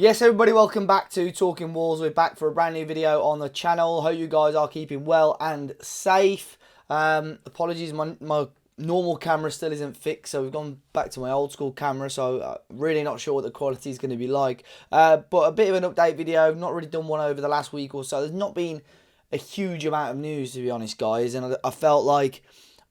Yes, everybody, welcome back to Talking Wolves. We're back for a brand new video on the channel. Hope you guys are keeping well and safe. Apologies, my normal camera still isn't fixed, so we've gone back to my old school camera, so really not sure what the quality is going to be like. But a bit of an update video. Not really done one over the last week or so. There's not been a huge amount of news, to be honest, guys, and I felt like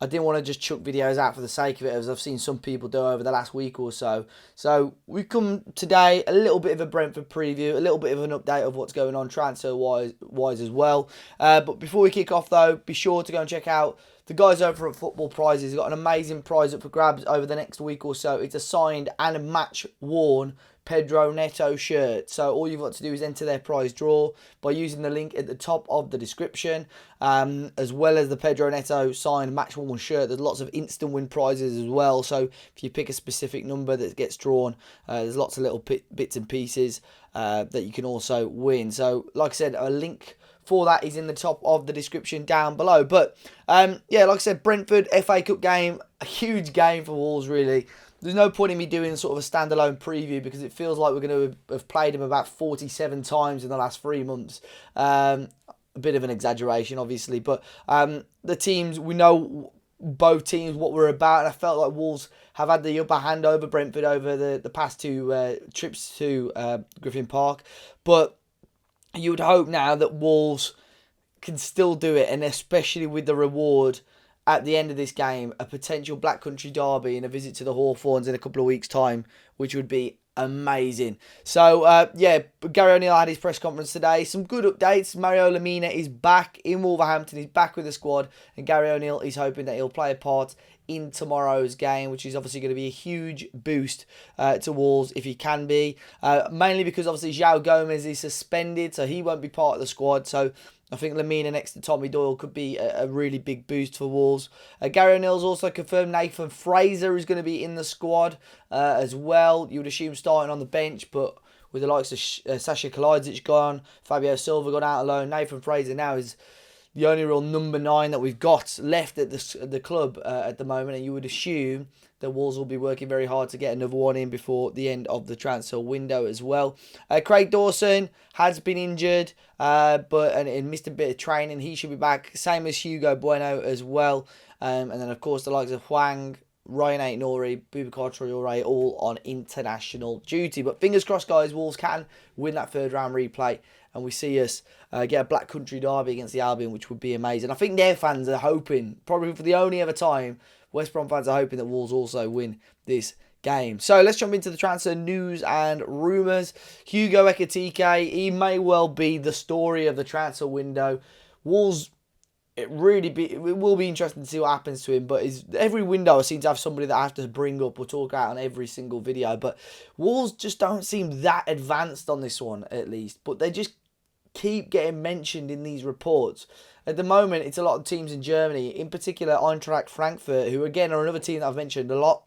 I didn't want to just chuck videos out for the sake of it, as I've seen some people do over the last week or so. So we come today, a little bit of a Brentford preview, a little bit of an update of what's going on transfer-wise as well. But before we kick off, though, be sure to go and check out the guys over at Football Prizes. They've got an amazing prize up for grabs over the next week or so. It's a signed and a match-worn Pedro Neto shirt. So all you've got to do is enter their prize draw by using the link at the top of the description, as well as the Pedro Neto signed match worn shirt. There's lots of instant win prizes as well. So if you pick a specific number that gets drawn, there's lots of little bits and pieces that you can also win. So like I said, a link for that is in the top of the description down below. But yeah, like I said, Brentford FA Cup game, a huge game for Wolves, really. There's no point in me doing sort of a standalone preview because it feels like we're going to have played him about 47 times in the last 3 months. A bit of an exaggeration, obviously, but the teams, we know both teams what we're about, and I felt like Wolves have had the upper hand over Brentford over the past two trips to Griffin Park. But you would hope now that Wolves can still do it, and especially with the reward at the end of this game, a potential Black Country derby and a visit to the Hawthorns in a couple of weeks' time, which would be amazing. So, yeah, Gary O'Neill had his press conference today. Some good updates. Mario Lemina is back in Wolverhampton. He's back with the squad, and Gary O'Neill is hoping that he'll play a part in tomorrow's game, which is obviously going to be a huge boost to Wolves if he can be. Mainly because obviously Joao Gomes is suspended, so he won't be part of the squad. So I think Lemina next to Tommy Doyle could be a really big boost for Wolves. Gary O'Neill's also confirmed Nathan Fraser is going to be in the squad as well. You would assume starting on the bench, but with the likes of Sasha Kalajdzic gone, Fabio Silva gone out alone, Nathan Fraser now is the only real number 9 that we've got left at the club at the moment, and you would assume that Wolves will be working very hard to get another one in before the end of the transfer window as well. Craig Dawson has been injured, and missed a bit of training. He should be back. Same as Hugo Bueno as well. And then, of course, the likes of Hwang, Ryan Aït-Nouri, Boubacar Traoré, all on international duty. But fingers crossed, guys, Wolves can win that third round replay, and we see us get a Black Country derby against the Albion, which would be amazing. I think their fans are hoping, probably for the only ever time, West Brom fans are hoping that Wolves also win this game. So let's jump into the transfer news and rumours. Hugo Ekitike, he may well be the story of the transfer window. Wolves, it will be interesting to see what happens to him. But every window I seem to have somebody that I have to bring up or talk out on every single video. But Wolves just don't seem that advanced on this one, at least. But they just keep getting mentioned in these reports. At the moment, it's a lot of teams in Germany, in particular Eintracht Frankfurt, who again are another team that I've mentioned a lot.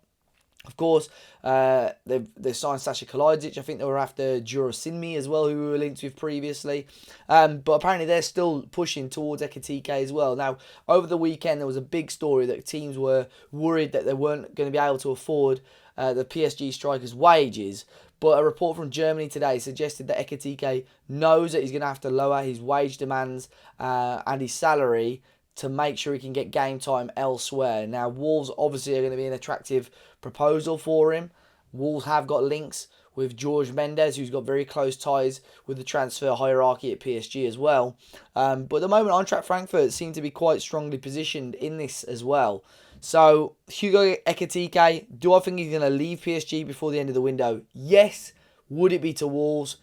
Of course, they've signed Sasha Kalajdzic. I think they were after Juro Sinmi as well, who we were linked with previously. But apparently they're still pushing towards Ekitike as well. Now, over the weekend, there was a big story that teams were worried that they weren't going to be able to afford the PSG strikers' wages. But a report from Germany today suggested that Ekitike knows that he's going to have to lower his wage demands and his salary to make sure he can get game time elsewhere. Now, Wolves obviously are going to be an attractive proposal for him. Wolves have got links with George Mendes, who's got very close ties with the transfer hierarchy at PSG as well. But at the moment, Eintracht Frankfurt seem to be quite strongly positioned in this as well. So, Hugo Ekitike, do I think he's going to leave PSG before the end of the window? Yes. Would it be to Wolves?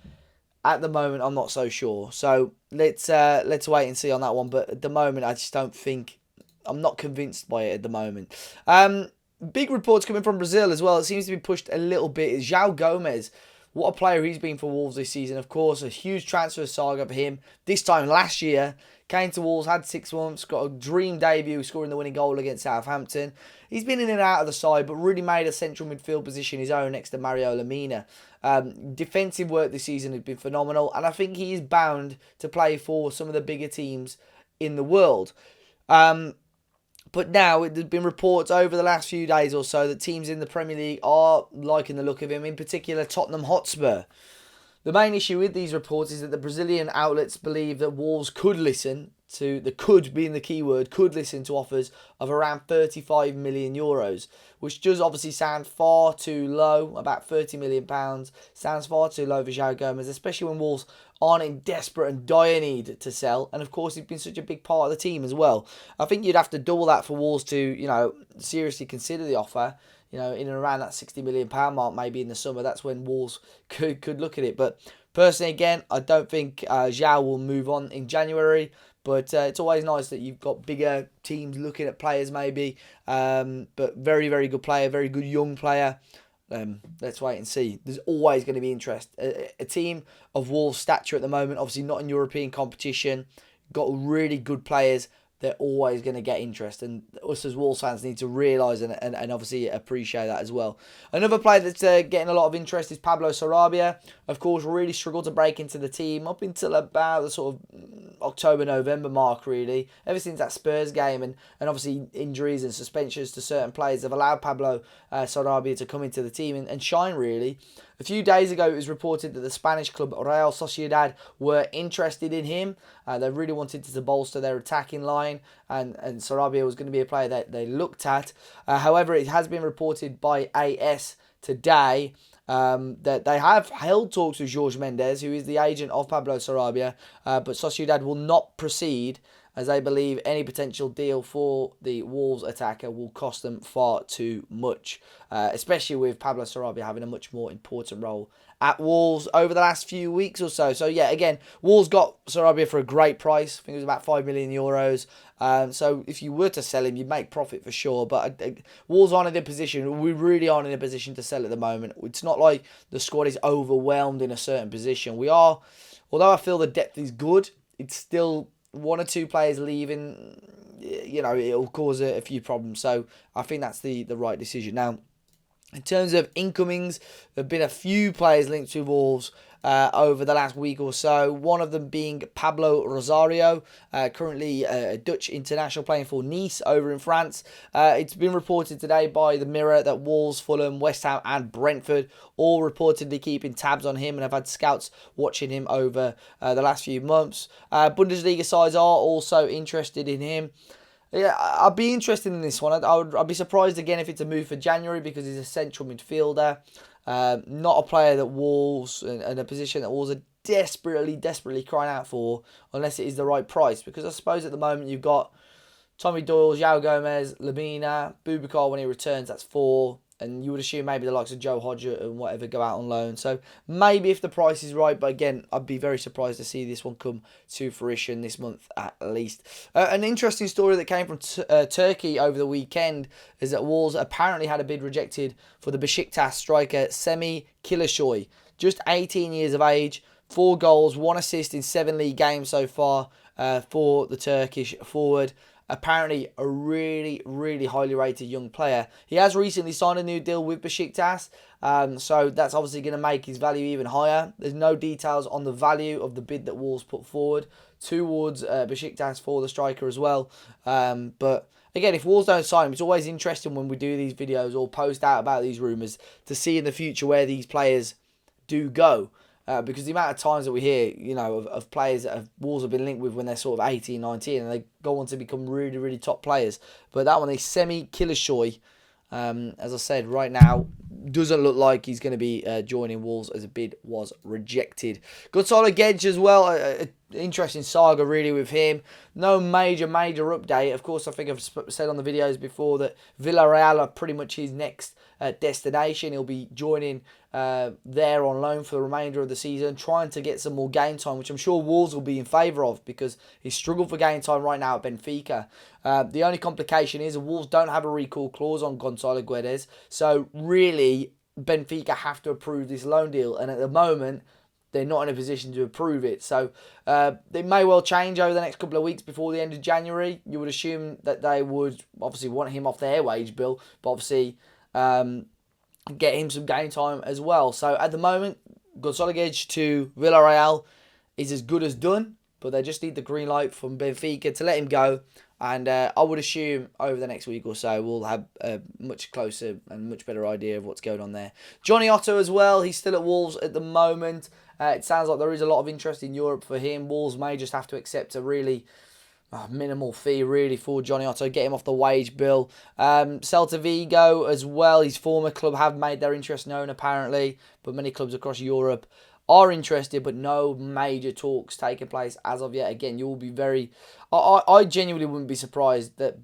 At the moment, I'm not so sure. So, let's wait and see on that one. But at the moment, I just don't think... I'm not convinced by it at the moment. Big reports coming from Brazil as well. It seems to be pushed a little bit. Joao Gomes, what a player he's been for Wolves this season. Of course, a huge transfer saga for him. This time last year, came to Wolves, had 6 months, got a dream debut, scoring the winning goal against Southampton. He's been in and out of the side, but really made a central midfield position his own next to Mario Lemina. Defensive work this season has been phenomenal, and I think he is bound to play for some of the bigger teams in the world. But now, there's been reports over the last few days or so that teams in the Premier League are liking the look of him, in particular Tottenham Hotspur. The main issue with these reports is that the Brazilian outlets believe that Wolves could listen to, the could being the key word, could listen to offers of around 35 million euros, which does obviously sound far too low. About 30 million pounds sounds far too low for Joao Gomes, especially when Wolves aren't in desperate and dire need to sell. And of course, he's been such a big part of the team as well. I think you'd have to double that for Wolves to, seriously consider the offer. In and around that £60 million mark, maybe in the summer. That's when Wolves could look at it. But personally, again, I don't think Joao will move on in January. But it's always nice that you've got bigger teams looking at players maybe. But very, very good player, very good young player. Let's wait and see. There's always going to be interest. A team of Wolves' stature at the moment, obviously not in European competition, got really good players. They're always going to get interest, and us as Wolves fans need to realise and obviously appreciate that as well. Another player that's getting a lot of interest is Pablo Sarabia. Of course, really struggled to break into the team up until about the sort of October, November mark, really. Ever since that Spurs game, and obviously injuries and suspensions to certain players have allowed Pablo Sarabia to come into the team and shine, really. A few days ago, it was reported that the Spanish club Real Sociedad were interested in him. They really wanted to bolster their attacking line, and Sarabia was going to be a player that they looked at. However, it has been reported by AS today that they have held talks with Jorge Mendes, who is the agent of Pablo Sarabia, but Sociedad will not proceed, as they believe any potential deal for the Wolves attacker will cost them far too much, especially with Pablo Sarabia having a much more important role at Wolves over the last few weeks or so. So yeah, again, Wolves got Sarabia for a great price. I think it was about 5 million euros. So if you were to sell him, you'd make profit for sure. But Wolves aren't in a position, we really aren't in a position to sell at the moment. It's not like the squad is overwhelmed in a certain position. We are, although I feel the depth is good, it's still one or two players leaving, it'll cause a few problems. So I think that's the right decision. Now, in terms of incomings, there have been a few players linked to Wolves over the last week or so. One of them being Pablo Rosario, currently a Dutch international playing for Nice over in France. It's been reported today by the Mirror that Wolves, Fulham, West Ham and Brentford all reportedly keeping tabs on him and have had scouts watching him over the last few months. Bundesliga sides are also interested in him. Yeah, I'd be interested in this one. I'd be surprised again if it's a move for January, because he's a central midfielder. Not a player that Wolves, and a position that Wolves are desperately crying out for, unless it is the right price. Because I suppose at the moment you've got Tommy Doyle, Joao Gomes, Lamina, Boubacar when he returns, that's 4. And you would assume maybe the likes of Joe Hodger and whatever go out on loan. So maybe if the price is right. But again, I'd be very surprised to see this one come to fruition this month at least. An interesting story that came from Turkey over the weekend is that Wolves apparently had a bid rejected for the Besiktas striker Semih Killoy. Just 18 years of age, 4 goals, 1 assist in 7 league games so far for the Turkish forward. Apparently a really highly rated young player. He has recently signed a new deal with Besiktas, so that's obviously going to make his value even higher. There's no details on the value of the bid that Wolves put forward towards Besiktas for the striker as well. But again, if Wolves don't sign him, it's always interesting when we do these videos or post out about these rumours to see in the future where these players do go. Because the amount of times that we hear, of players that Wolves have been linked with when they're sort of 18, 19, and they go on to become really top players. But that one is Semih Killoy. As I said, right now, doesn't look like he's going to be joining Wolves, as a bid was rejected. Goncalo Guedes as well. Interesting saga really with him. No major update. Of course, I think I've said on the videos before that Villarreal are pretty much his next destination. He'll be joining there on loan for the remainder of the season, trying to get some more game time, which I'm sure Wolves will be in favour of, because he's struggled for game time right now at Benfica. The only complication is Wolves don't have a recall clause on Goncalo Guedes, so really Benfica have to approve this loan deal, and at the moment they're not in a position to approve it. So it may well change over the next couple of weeks before the end of January. You would assume that they would obviously want him off their wage bill, but obviously get him some game time as well. So at the moment, Goncalo Guedes to Villarreal is as good as done, but they just need the green light from Benfica to let him go. And I would assume over the next week or so we'll have a much closer and much better idea of what's going on there. Johnny Otto as well. He's still at Wolves at the moment. It sounds like there is a lot of interest in Europe for him. Wolves may just have to accept a really minimal fee really for Johnny Otto, get him off the wage bill. Celta Vigo as well, his former club, have made their interest known apparently, but many clubs across Europe are interested, but no major talks taking place as of yet. Again, you will be very... I genuinely wouldn't be surprised that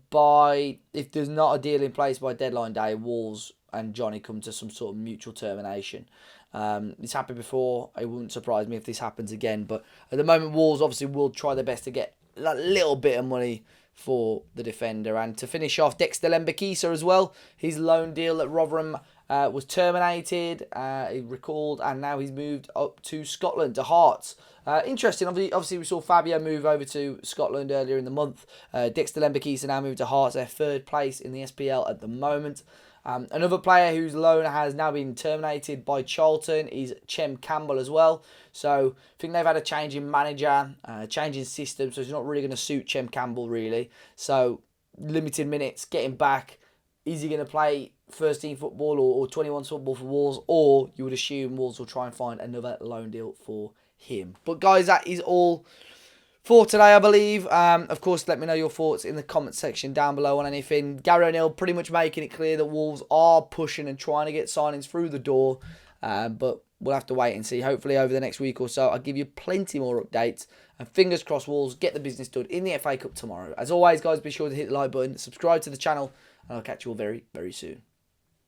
if there's not a deal in place by deadline day, Wolves and Johnny come to some sort of mutual termination. It's happened before. It wouldn't surprise me if this happens again, but at the moment, Wolves obviously will try their best to get a little bit of money for the defender. And to finish off, Dexter Lembikisa as well. His loan deal at Rotherham was terminated, he recalled, and now he's moved up to Scotland, to Hearts. Interesting, obviously we saw Fabio move over to Scotland earlier in the month. Dexter Lembikisa now moved to Hearts, they're third place in the SPL at the moment. Another player whose loan has now been terminated by Charlton is Chem Campbell as well. So I think they've had a change in manager, change in system, so it's not really going to suit Chem Campbell really. So limited minutes, getting back. Is he going to play first team football or 21 football for Wolves? Or you would assume Wolves will try and find another loan deal for him. But guys, that is all for today, I believe. Of course, let me know your thoughts in the comment section down below on anything. Gary O'Neill pretty much making it clear that Wolves are pushing and trying to get signings through the door. But we'll have to wait and see. Hopefully over the next week or so, I'll give you plenty more updates. And fingers crossed, Wolves get the business done in the FA Cup tomorrow. As always, guys, be sure to hit the like button, subscribe to the channel, and I'll catch you all very, very soon.